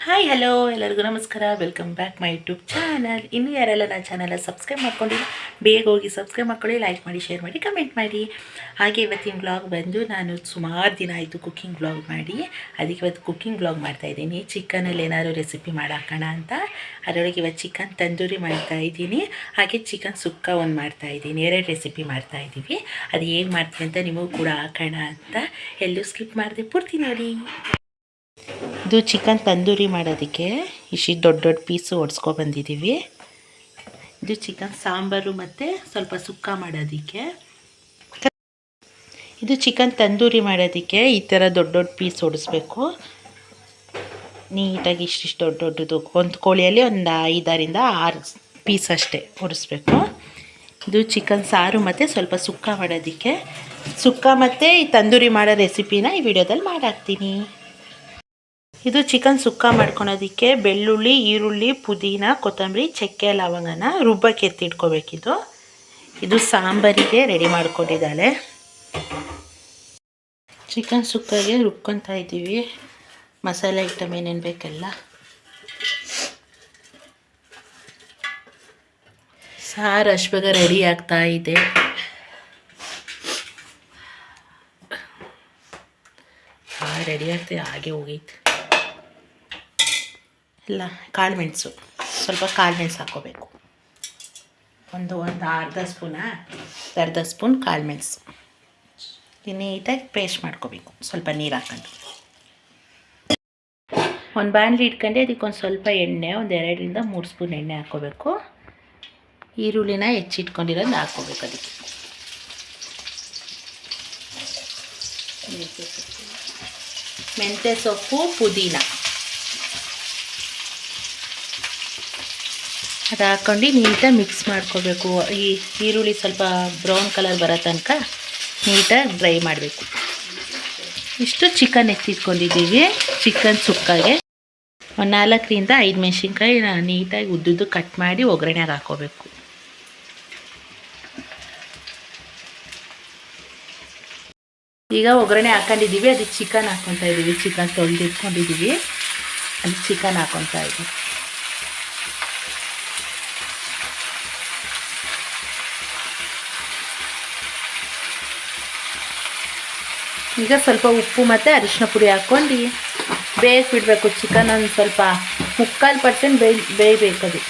Hi hello ಎಲ್ಲರಿಗೂ ನಮಸ್ಕಾರ. Welcome back my YouTube channel. ಇನ್ನೂ ಯಾರೆಲ್ಲ ನನ್ನ ಚಾನಲ್ ಸಬ್ಸ್ಕ್ರೈಬ್ ಮಾಡ್ಕೊಂಡಿಲ್ಲ ಬೇಗ ಹೋಗಿ ಸಬ್ಸ್ಕ್ರೈಬ್ ಮಾಡ್ಕೊಳ್ಳಿ, ಲೈಕ್ ಮಾಡಿ, ಶೇರ್ ಮಾಡಿ, ಕಮೆಂಟ್ ಮಾಡಿ. ಹಾಗೆ ಇವತ್ತಿನ ವ್ಲಾಗ್ ಬಂದು ನಾನು ಸುಮಾರು ದಿನ ಆಯಿತು ಕುಕ್ಕಿಂಗ್ ವ್ಲಾಗ್ ಮಾಡಿ. ಅದಕ್ಕೆ ಇವತ್ತು ಕುಕ್ಕಿಂಗ್ ವ್ಲಾಗ್ ಮಾಡ್ತಾಯಿದ್ದೀನಿ. ಚಿಕನಲ್ಲಿ ಏನಾದರೂ ರೆಸಿಪಿ ಮಾಡಾಕೋಣ ಅಂತ. ಅದರೊಳಗೆ ಇವತ್ತು ಚಿಕನ್ ತಂದೂರಿ ಮಾಡ್ತಾಯಿದ್ದೀನಿ, ಹಾಗೆ ಚಿಕನ್ ಸುಕ್ಕ ಒಂದು ಮಾಡ್ತಾಯಿದ್ದೀನಿ. ಎರಡು ರೆಸಿಪಿ ಮಾಡ್ತಾಯಿದ್ದೀವಿ. ಅದು ಹೇಗೆ ಮಾಡ್ತೀನಿ ಅಂತ ನಿಮಗೂ ಕೂಡ ಹಾಕೋಣ ಅಂತ. ಎಲ್ಲೂ ಸ್ಕಿಪ್ ಮಾಡಿದೆ ಪೂರ್ತಿ ನೋಡಿ. ಇದು ಚಿಕನ್ ತಂದೂರಿ ಮಾಡೋದಕ್ಕೆ ಇಷ್ಟು ದೊಡ್ಡ ದೊಡ್ಡ ಪೀಸು ಬಂದಿದ್ದೀವಿ. ಇದು ಚಿಕನ್ ಸಾಂಬಾರು ಮತ್ತು ಸ್ವಲ್ಪ ಸುಕ್ಕ ಮಾಡೋದಕ್ಕೆ. ಇದು ಚಿಕನ್ ತಂದೂರಿ ಮಾಡೋದಕ್ಕೆ ಈ ಥರ ದೊಡ್ಡ ದೊಡ್ಡ ಪೀಸ್ ಹೊಡಿಸ್ಬೇಕು. ನೀಟಾಗಿ ಇಷ್ಟಿಷ್ಟು ದೊಡ್ಡ ದೊಡ್ಡದು ಒಂದು ಕೋಳಿಯಲ್ಲಿ ಒಂದು 5-6 ಪೀಸ್ ಅಷ್ಟೇ ಹೊಡಿಸ್ಬೇಕು. ಇದು ಚಿಕನ್ ಸಾರು ಮತ್ತು ಸ್ವಲ್ಪ ಸುಕ್ಕ ಮಾಡೋದಕ್ಕೆ. ಸುಕ್ಕ ಮತ್ತು ಈ ತಂದೂರಿ ಮಾಡೋ ರೆಸಿಪಿನ ಈ ವಿಡಿಯೋದಲ್ಲಿ ಮಾಡಾಕ್ತೀನಿ. ಇದು ಚಿಕನ್ ಸುಕ್ಕ ಮಾಡ್ಕೊಳೋದಕ್ಕೆ ಬೆಳ್ಳುಳ್ಳಿ, ಈರುಳ್ಳಿ, ಪುದೀನ, ಕೊತ್ತಂಬರಿ, ಚಕ್ಕೆ, ಲವಂಗನ ರುಬ್ಬಕ್ಕೆ ಎತ್ತಿಟ್ಕೋಬೇಕಿದು. ಇದು ಸಾಂಬಾರಿಗೆ ರೆಡಿ ಮಾಡ್ಕೊಂಡಿದ್ದಾಳೆ. ಚಿಕನ್ ಸುಕ್ಕಗೆ ರುಬ್ಕೊತಾ ಇದ್ದೀವಿ. ಮಸಾಲೆ ಐಟಮ್ ಏನೇನು ಬೇಕೆಲ್ಲ. ಸಾರು ಅಷ್ಟು ಬೇಗ ರೆಡಿ ಆಗ್ತಾ ಇದೆ. ರೆಡಿ ಆಗ್ತದೆ, ಹಾಗೆ ಹೋಗೈತೆ ಎಲ್ಲ. ಕಾಳು ಮೆಣಸು, ಸ್ವಲ್ಪ ಕಾಳು ಮೆಣಸು ಹಾಕ್ಕೋಬೇಕು. ಒಂದು ಅರ್ಧ ಸ್ಪೂನ್ ಕಾಳು ಮೆಣಸು ನೀಟಾಗಿ ಪೇಸ್ಟ್ ಮಾಡ್ಕೋಬೇಕು. ಸ್ವಲ್ಪ ನೀರು ಹಾಕೊಂಡು ಒಂದು ಬಾಣಲಿ ಇಟ್ಕೊಂಡು ಅದಕ್ಕೊಂದು ಸ್ವಲ್ಪ ಎಣ್ಣೆ, ಒಂದು 2-3 ಸ್ಪೂನ್ ಎಣ್ಣೆ ಹಾಕ್ಕೋಬೇಕು. ಈರುಳ್ಳಿನ ಹೆಚ್ಚಿಟ್ಕೊಂಡಿರೋದು ಹಾಕ್ಕೋಬೇಕು. ಅದಕ್ಕೆ ಮೆಂತ್ಯ ಸೊಪ್ಪು, ಪುದೀನ ಅದು ಹಾಕ್ಕೊಂಡು ನೀಟಾಗಿ ಮಿಕ್ಸ್ ಮಾಡ್ಕೋಬೇಕು. ಈ ಈರುಳ್ಳಿ ಸ್ವಲ್ಪ ಬ್ರೌನ್ ಕಲರ್ ಬರೋ ತನಕ ನೀಟಾಗಿ ಡ್ರೈ ಮಾಡಬೇಕು. ಇಷ್ಟು ಚಿಕನ್ ಎತ್ತಿಟ್ಕೊಂಡಿದ್ದೀವಿ. ಚಿಕನ್ ಸುಕ್ಕಾಗೆ ಒಂದು 4-5 ಮೆಣಸಿನ್ಕಾಯಿ ನೀಟಾಗಿ ಉದ್ದುದ್ದು ಕಟ್ ಮಾಡಿ ಒಗ್ಗರಣೆಗೆ ಹಾಕ್ಕೋಬೇಕು. ಈಗ ಒಗ್ಗರಣೆ ಹಾಕೊಂಡಿದ್ದೀವಿ. ಅದಕ್ಕೆ ಚಿಕನ್ ಹಾಕ್ಕೊತಾ ಇದ್ದೀವಿ. ಚಿಕನ್ ತೊಳೆದಿಟ್ಕೊಂಡಿದ್ದೀವಿ, ಅದಕ್ಕೆ ಚಿಕನ್ ಹಾಕ್ಕೊತಾ ಇದ್ದೀವಿ. ಈಗ ಸ್ವಲ್ಪ ಉಪ್ಪು ಮತ್ತು ಅರಿಶಿನ ಪುಡಿ ಹಾಕ್ಕೊಂಡು ಬೇಯಿಸಿ ಬಿಡಬೇಕು. ಚಿಕನ್ ಒಂದು ಸ್ವಲ್ಪ 3/4% ಬೇಯಬೇಕು. ಅದು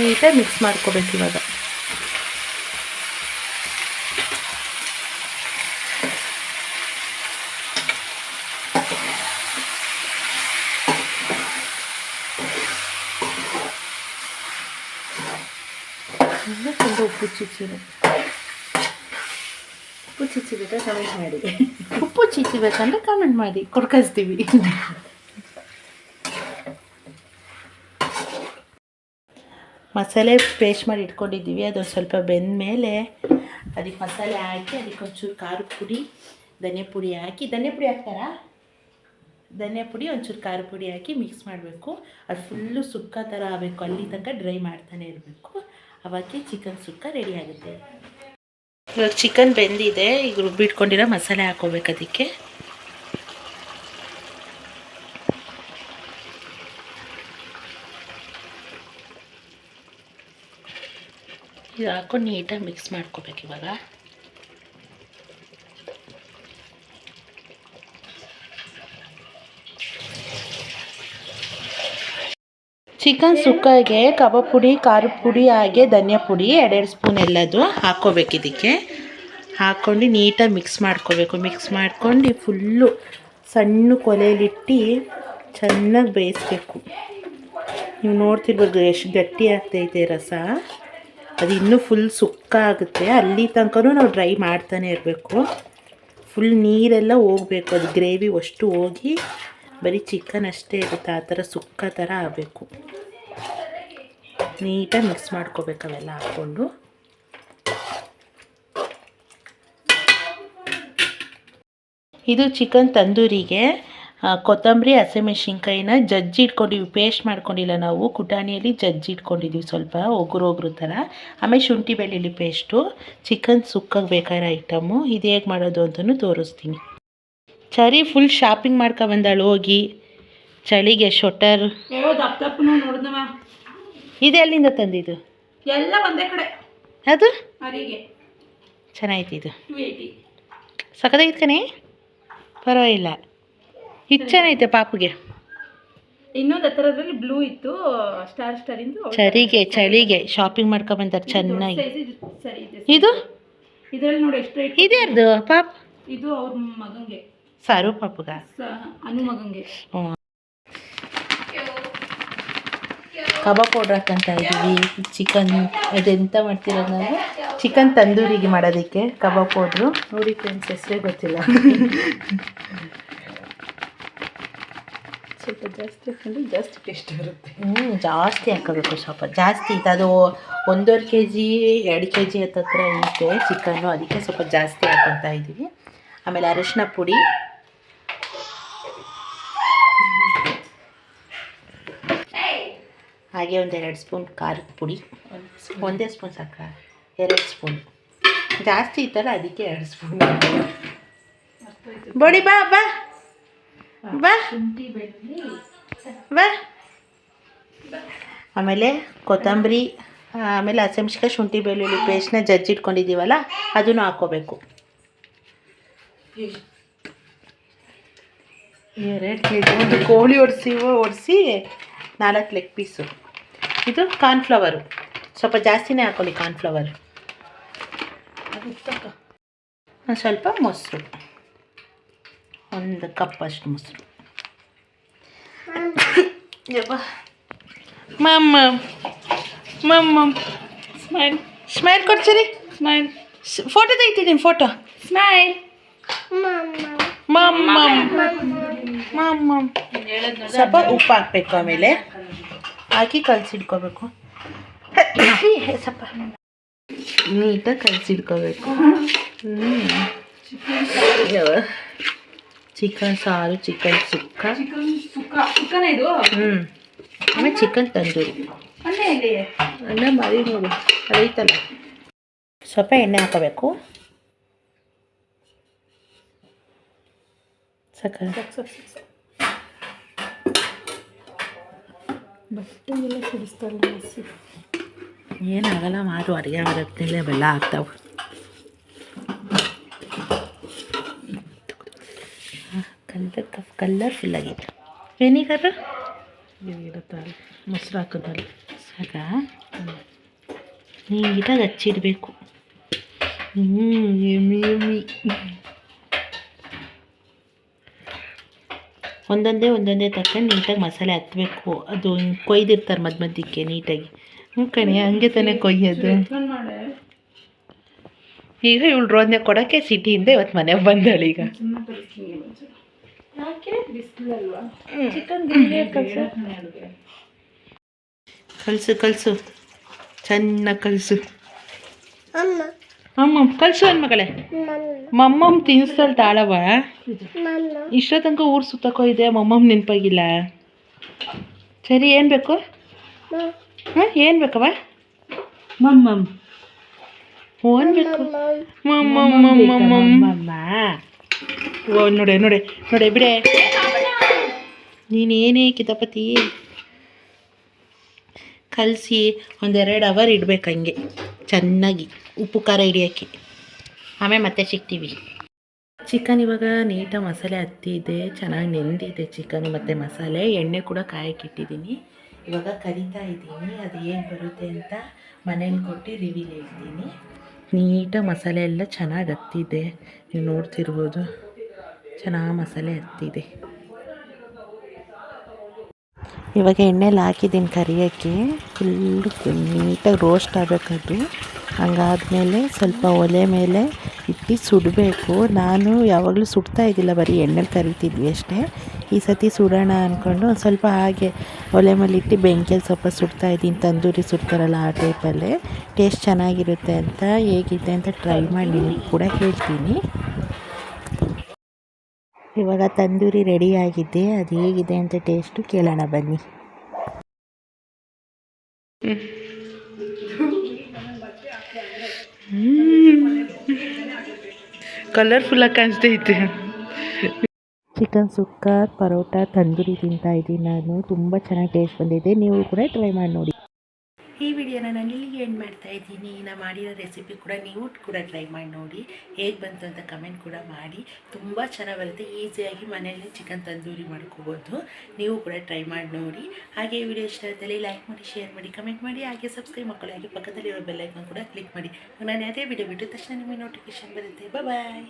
ನೀಟಾಗಿ ಮಿಕ್ಸ್ ಮಾಡ್ಕೋಬೇಕು. ಇವಾಗ ಸ್ವಲ್ಪ ಉಪ್ಪು ಚಿಚ್ಚಿಬೇಕಾ ಕಮೆಂಟ್ ಮಾಡಿ. ಉಪ್ಪು ಚಿಚ್ಚಿಬೇಕಂದ್ರೆ ಕಮೆಂಟ್ ಮಾಡಿ, ಕೊಡ್ಕಳಿಸ್ತೀವಿ. ಮಸಾಲೆ ಪೇಸ್ಟ್ ಮಾಡಿ ಇಟ್ಕೊಂಡಿದ್ದೀವಿ. ಅದೊಂದು ಸ್ವಲ್ಪ ಬೆಂದ ಮೇಲೆ ಅದಕ್ಕೆ ಮಸಾಲೆ ಹಾಕಿ ಅದಕ್ಕೆ ಒಂಚೂರು ಖಾರದ ಪುಡಿ, ಧನಿಯಾ ಪುಡಿ ಹಾಕಿ, ಧನಿಯಾ ಪುಡಿ ಹಾಕ್ತಾರಾ? ಧನಿಯಾ ಪುಡಿ, ಒಂಚೂರು ಖಾರದ ಪುಡಿ ಹಾಕಿ ಮಿಕ್ಸ್ ಮಾಡಬೇಕು. ಅದು ಫುಲ್ಲು ಸುಕ್ಕ ಥರ ಆಗಬೇಕು. ಅಲ್ಲಿ ತನಕ ಡ್ರೈ ಮಾಡ್ತಾನೆ ಇರಬೇಕು. ಅವಾಗೆ ಚಿಕನ್ ಸುಕ್ಕ ರೆಡಿ ಆಗುತ್ತೆ. ಇವಾಗ ಚಿಕನ್ ಬೆಂದಿದೆ. ಈಗ ರುಬ್ಬಿಟ್ಕೊಂಡಿರೋ ಮಸಾಲೆ ಹಾಕ್ಕೋಬೇಕು. ಅದಕ್ಕೆ ಇದು ಹಾಕ್ಕೊಂಡು ನೀಟಾಗಿ ಮಿಕ್ಸ್ ಮಾಡ್ಕೋಬೇಕು. ಇವಾಗ ಚಿಕನ್ ಸುಕ್ಕಾಗೆ ಕಬಾಬ್ ಪುಡಿ, ಖಾರದ ಪುಡಿ, ಹಾಗೆ ಧನಿಯಾ ಪುಡಿ 2 ಸ್ಪೂನ್ ಎಲ್ಲದು ಹಾಕ್ಕೋಬೇಕು. ಇದಕ್ಕೆ ಹಾಕ್ಕೊಂಡು ನೀಟಾಗಿ ಮಿಕ್ಸ್ ಮಾಡ್ಕೋಬೇಕು. ಮಿಕ್ಸ್ ಮಾಡ್ಕೊಂಡು ಫುಲ್ಲು ಸಣ್ಣ ಕೊಲೆಯಲ್ಲಿಟ್ಟು ಚೆನ್ನಾಗಿ ಬೇಯಿಸ್ಬೇಕು. ನೀವು ನೋಡ್ತಿರ್ಬೋದು ಎಷ್ಟು ಗಟ್ಟಿ ಆಗ್ತೈತೆ ರಸ. ಅದು ಇನ್ನೂ ಫುಲ್ ಸುಕ್ಕ ಆಗುತ್ತೆ. ಅಲ್ಲಿ ತನಕ ನಾವು ಡ್ರೈ ಮಾಡ್ತಾನೆ ಇರಬೇಕು. ಫುಲ್ ನೀರೆಲ್ಲ ಹೋಗಬೇಕು. ಅದು ಗ್ರೇವಿ ಅಷ್ಟು ಹೋಗಿ ಬರೀ ಚಿಕನ್ ಅಷ್ಟೇ ಇರುತ್ತೆ. ಆ ಥರ ಸುಕ್ಕ ಥರ ಆಗಬೇಕು. ನೀಟಾಗಿ ಮಿಕ್ಸ್ ಮಾಡ್ಕೋಬೇಕು ಅವೆಲ್ಲ ಹಾಕ್ಕೊಂಡು. ಇದು ಚಿಕನ್ ತಂದೂರಿಗೆ ಕೊತ್ತಂಬರಿ, ಹಸಿಮೆಣ್ಸಿನ್ಕಾಯಿನ ಇಟ್ಕೊಂಡಿವಿ. ಪೇಸ್ಟ್ ಮಾಡ್ಕೊಂಡಿಲ್ಲ ನಾವು, ಕುಟಾಣಿಯಲ್ಲಿ ಇಟ್ಕೊಂಡಿದ್ದೀವಿ. ಸ್ವಲ್ಪ ಒಗ್ರು ಥರ. ಆಮೇಲೆ ಶುಂಠಿ ಬೆಳ್ಳುಳ್ಳಿ ಪೇಸ್ಟು. ಚಿಕನ್ ಸುಕ್ಕಗೆ ಬೇಕಾಗಿರೋ ಐಟಮು. ಇದು ಹೇಗೆ ಮಾಡೋದು ಅಂತಲೂ ತೋರಿಸ್ತೀನಿ. ಸರಿ ಫುಲ್ ಶಾಪಿಂಗ್ ಮಾಡ್ಕೊಬಂದಾಳು ಹೋಗಿ. ಚಳಿಗೆ ಶೊಟರ್ ದಪ್ಪನು ನೋಡಿದವ. ಇದು ಎಲ್ಲಿಂದ ತಂದಿದ್ದು? ಎಲ್ಲ ಒಂದೇ ಕಡೆ. ಅದು ಅರಿಗೆ ಚೆನ್ನಾಯ್ತು. ಇದು 280. ಸಖತ್ತಾಗಿತ್ತು ಕಣೆ, ಪರವಾಗಿಲ್ಲ. ಇದು ಚೆನ್ನಾಗೈತೆ ಪಾಪುಗೆ. ಇನ್ನೊಂದು ಹತ್ತಿರದಲ್ಲಿ ಬ್ಲೂ ಇತ್ತು, ಸ್ಟಾರ್ ಇಂದು. ಚಳಿಗೆ ಶಾಪಿಂಗ್ ಮಾಡ್ಕೊಂಬಂತಾರೆ ಚೆನ್ನಾಗಿ. ಸರಿ ಇದೆ. ಇದು ಇದರಲ್ಲಿ ನೋಡಿ ಎಷ್ಟು ರೇಟ್. ಇದ್ಯಾರ್ದು ಪಾಪ? ಇದು ಅವ್ರ ಮಗಂಗೆ, ಸಾರು ಪಾಪುಗ, ಅನು ಮಗಂಗೆ. ಹ್ಞೂ. ಕಬಾಬ್ ಪೌಡ್ರ್ ಹಾಕಂತ ಇದ್ದೀವಿ. ಚಿಕನ್ ಅದೆಂತ ಮಾಡ್ತಿರೋದು ನಾವು, ಚಿಕನ್ ತಂದೂರಿಗೆ ಮಾಡೋದಕ್ಕೆ ಕಬಾಬ್ ಪೌಡ್ರು. ನೋಡಿ ಫ್ರೆಂಡ್ಸ್, ಹೆಸರೇ ಗೊತ್ತಿಲ್ಲ. ಸ್ವಲ್ಪ ಜಾಸ್ತಿ ಹಾಕೊಂಡ್ರೆ ಜಾಸ್ತಿ ಟೇಸ್ಟ್ ಬರುತ್ತೆ. ಜಾಸ್ತಿ ಹಾಕೋಬೇಕು, ಸ್ವಲ್ಪ ಜಾಸ್ತಿ. ಅದು 1.5 kg 2 kg ಹತ್ತತ್ರ ಐತೆ ಚಿಕನ್ನು, ಅದಕ್ಕೆ ಸ್ವಲ್ಪ ಜಾಸ್ತಿ ಹಾಕೊತಾ ಇದ್ದೀವಿ. ಆಮೇಲೆ ಅರಿಶಿನ ಪುಡಿ, ಹಾಗೆ 1-2 ಸ್ಪೂನ್ ಖಾರದ ಪುಡಿ. 1 ಸ್ಪೂನ್ ಸಾಕ? 2 ಸ್ಪೂನ್ ಜಾಸ್ತಿ ಇತ್ತಲ್ಲ, ಅದಕ್ಕೆ 2 ಸ್ಪೂನ್. ಬಡಿ ಬಾ ಬಾ ಬಾ ಬಾ. ಆಮೇಲೆ ಕೊತ್ತಂಬರಿ, ಆಮೇಲೆ ಹಸಿಮೆಣ್ಸಿನ್ಕಾಯಿ, ಶುಂಠಿ ಬೆಳ್ಳುಳ್ಳಿ ಪೇಸ್ಟ್ನ ಜಜ್ಜಿಟ್ಕೊಂಡಿದ್ದೀವಲ್ಲ ಅದನ್ನು ಹಾಕ್ಕೋಬೇಕು. 2 kg ಒಂದು ಕೋಳಿ ಒಡಿಸಿ 4 ಲೆಗ್ ಪೀಸು. ಇದು ಕಾರ್ನ್ಫ್ಲವರು, ಸ್ವಲ್ಪ ಜಾಸ್ತಿನೇ ಹಾಕೊಳ್ಳಿ ಕಾರ್ನ್ಫ್ಲವರ್. ಸ್ವಲ್ಪ ಮೊಸರು, 1 ಕಪ್ ಅಷ್ಟು ಮೊಸರು. ಮಮ್ಮ ಸ್ಮೈಲ್ ಕೊಡ್ತೀರಿ? ಸ್ಮೈಲ್ ಫೋಟೋ ತೆಗಿತಿದ್ದೀನಿ, ಫೋಟೋ. ಸ್ಮೈಲ್ ಸ್ವಲ್ಪ ಉಪ್ಪು ಹಾಕಬೇಕು, ಆಮೇಲೆ ಹಾಕಿ ಕಲಸಿಡ್ಕೋಬೇಕು. ಸ್ವಲ್ಪ ನೀಟಾಗಿ ಕಲಸಿಡ್ಕೋಬೇಕು. ಚಿಕನ್ ಸಾರು, ಚಿಕನ್ ಸುಕ್ಕ, ಇದು. ಆಮೇಲೆ ಚಿಕನ್ ತಂದೂರಿ. ಅನ್ನ ಮರಿ ನೋಡು ಐತಲ್ಲ. ಸ್ವಲ್ಪ ಎಣ್ಣೆ ಹಾಕೋಬೇಕು. ಬಟ್ಟೆಗೆಲ್ಲ ಸಿಡಿಸ್ತಾರಲ್ಲ, ಏನಾಗಲ್ಲ ಮಾರು, ಅಡುಗೆ ಮಾಡೋದ್ಮೇಲೆ ಬೆಲ್ಲ ಆಗ್ತಾವೆ. ಕಲರ್ಫುಲ್ ಆಗಿದೆ. ವೆನಿಗರ್ ಇರುತ್ತಲ್ಲ, ಮೊಸರು ಹಾಕೋದಲ್ಲ ಸಾಕ. ನೀಟಾಗಿ ಹಚ್ಚಿಡಬೇಕು. ಎಮ್ಮಿ ಒಂದೊಂದೇ ತಕೊಂಡು ನೀಟಾಗಿ ಮಸಾಲೆ ಹತ್ತಬೇಕು. ಅದು ಕೊಯ್ದಿರ್ತಾರೆ ಮಧ್ಯಕ್ಕೆ ನೀಟಾಗಿ. ಕಣೆ, ಹಂಗೆ ತಾನೇ ಕೊಯ್ಯೋದು. ಈಗ ಇವಳು ರೋದನೆ ಕೊಡೋಕ್ಕೆ ಸಿಟಿಯಿಂದ ಇವತ್ತು ಮನೆಗೆ ಬಂದಳು. ಈಗ ಕಲಸು ಚೆನ್ನಾಗಿ ಕಲಸು. ಅಮ್ಮ ಕಲಸು ಮಗಳೇ. ಮಮ್ಮಮ್ಮ ತಿನ್ನಿಸ್ತಾಳೆ ತಾಳವ. ಇಷ್ಟೋ ತನಕ ಊರು ಸುತ್ತಕ್ಕೋ ಇದೆ, ಮಮ್ಮಮ್ಮ ನೆನಪಾಗಿಲ್ಲ. ಸರಿ, ಏನು ಬೇಕು? ಏನು ಬೇಕವ? ಮಮ್ಮಮ್ ಓನ್ ಬೇಕು. ಮಮ್ಮಮ್ಮ ಓ ನೋಡೆ ಬಿಡೆ. ನೀನೇನೇ ಕಿತಾಪತಿ. ಕಲಸಿ 1-2 ಅವರ್ ಇಡಬೇಕು ಹಂಗೆ ಚೆನ್ನಾಗಿ, ಉಪ್ಪು ಖಾರ ಹಿಡಿಯೋಕ್ಕೆ. ಆಮೇಲೆ ಮತ್ತೆ ಸಿಗ್ತೀವಿ. ಚಿಕನ್ ಇವಾಗ ನೀಟಾಗಿ ಮಸಾಲೆ ಹತ್ತಿದೆ, ಚೆನ್ನಾಗಿ ನೆಂದಿದೆ ಚಿಕನ್ ಮತ್ತು ಮಸಾಲೆ. ಎಣ್ಣೆ ಕೂಡ ಕಾಯಕ್ಕಿಟ್ಟಿದ್ದೀನಿ. ಇವಾಗ ಕರಿತಾ ಇದ್ದೀನಿ. ಅದು ಏನು ಬರುತ್ತೆ ಅಂತ ಮನೇಲಿ ಕೊಟ್ಟು ರಿವ್ಯೂಲ್ ಹೇಳ್ತೀನಿ. ನೀಟಾಗಿ ಮಸಾಲೆ ಎಲ್ಲ ಚೆನ್ನಾಗಿ ಹತ್ತಿದೆ, ನೀವು ನೋಡ್ತಿರ್ಬೋದು. ಚೆನ್ನಾಗಿ ಮಸಾಲೆ ಹತ್ತಿದೆ. ಇವಾಗ ಎಣ್ಣೆಲಿ ಹಾಕಿದ್ದೀನಿ ಕರಿಯೋಕ್ಕೆ. ಫುಲ್ಲು ನೀಟಾಗಿ ರೋಸ್ಟ್ ಆಗಬೇಕದು. ಹಂಗಾದ್ಮೇಲೆ ಸ್ವಲ್ಪ ಒಲೆ ಮೇಲೆ ಇಟ್ಟು ಸುಡಬೇಕು. ನಾನು ಯಾವಾಗಲೂ ಸುಡ್ತಾ ಇದ್ದಿಲ್ಲ, ಬರೀ ಎಣ್ಣೆಲಿ ಕರಿತಿದ್ವಿ ಅಷ್ಟೇ. ಈ ಸತಿ ಸುಡೋಣ ಅಂದ್ಕೊಂಡು ಒಂದು ಸ್ವಲ್ಪ ಹಾಗೆ ಒಲೆ ಮೇಲೆ ಇಟ್ಟು ಬೆಂಕಿಯಲ್ಲಿ ಸ್ವಲ್ಪ ಸುಡ್ತಾ ಇದ್ದೀನಿ. ತಂದೂರಿ ಸುಡ್ತಾರಲ್ಲ ಆ ಟೈಪಲ್ಲೇ. ಟೇಸ್ಟ್ ಚೆನ್ನಾಗಿರುತ್ತೆ ಅಂತ, ಹೇಗಿದೆ ಅಂತ ಟ್ರೈ ಮಾಡಿ ನಿಮಗೆ ಕೂಡ ಹೇಳ್ತೀನಿ. ಇವಾಗ ತಂದೂರಿ ರೆಡಿಯಾಗಿದೆ. ಅದು ಹೇಗಿದೆ ಅಂತ ಟೇಸ್ಟು ಕೇಳೋಣ ಬನ್ನಿ. ಕಲರ್ಫುಲ್ಲಾಗಿ ಕಾಣಿಸ್ತೈತೆ. ಚಿಕನ್ ಸುಕ್ಕ ಪರೋಟ ತಂದೂರಿ ತಿಂತಾ ಇದ್ದೀನಿ ನಾನು. ತುಂಬ ಚೆನ್ನಾಗಿ ಟೇಸ್ಟ್ ಬಂದಿದೆ, ನೀವು ಕೂಡ ಟ್ರೈ ಮಾಡಿ ನೋಡಿ. ಈ ವಿಡಿಯೋನ ನಾನು ಇಲ್ಲಿಗೆ ಎಂಡ್ ಮಾಡ್ತಾ ಇದ್ದೀನಿ. ನಾನು ಮಾಡಿರೋ ರೆಸಿಪಿ ಕೂಡ ನೀವು ಕೂಡ ಟ್ರೈ ಮಾಡಿ ನೋಡಿ, ಹೇಗೆ ಬಂತು ಅಂತ ಕಮೆಂಟ್ ಕೂಡ ಮಾಡಿ. ತುಂಬ ಚೆನ್ನಾಗಿ ಬರುತ್ತೆ, ಈಸಿಯಾಗಿ ಮನೆಯಲ್ಲಿ ಚಿಕನ್ ತಂದೂರಿ ಮಾಡ್ಕೋಬೋದು. ನೀವು ಕೂಡ ಟ್ರೈ ಮಾಡಿ ನೋಡಿ. ಹಾಗೆ ಈ ವಿಡಿಯೋ ಇಷ್ಟ ಆದಲ್ಲಿ ಲೈಕ್ ಮಾಡಿ, ಶೇರ್ ಮಾಡಿ, ಕಮೆಂಟ್ ಮಾಡಿ, ಹಾಗೆ ಸಬ್ಸ್ಕ್ರೈಬ್ ಮಾಡ್ಕೊಳ್ಳಿ. ಹಾಗೆ ಪಕ್ಕದಲ್ಲಿರೋ ಬೆಲ್ ಐಕಾನ್ ಕೂಡ ಕ್ಲಿಕ್ ಮಾಡಿ. ನಾನು ಅದೇ ವಿಡಿಯೋ ಬಿಟ್ಟು ತಕ್ಷಣ ನಿಮಗೆ ನೋಟಿಫಿಕೇಶನ್ ಬರುತ್ತೆ. ಬಾಯ್.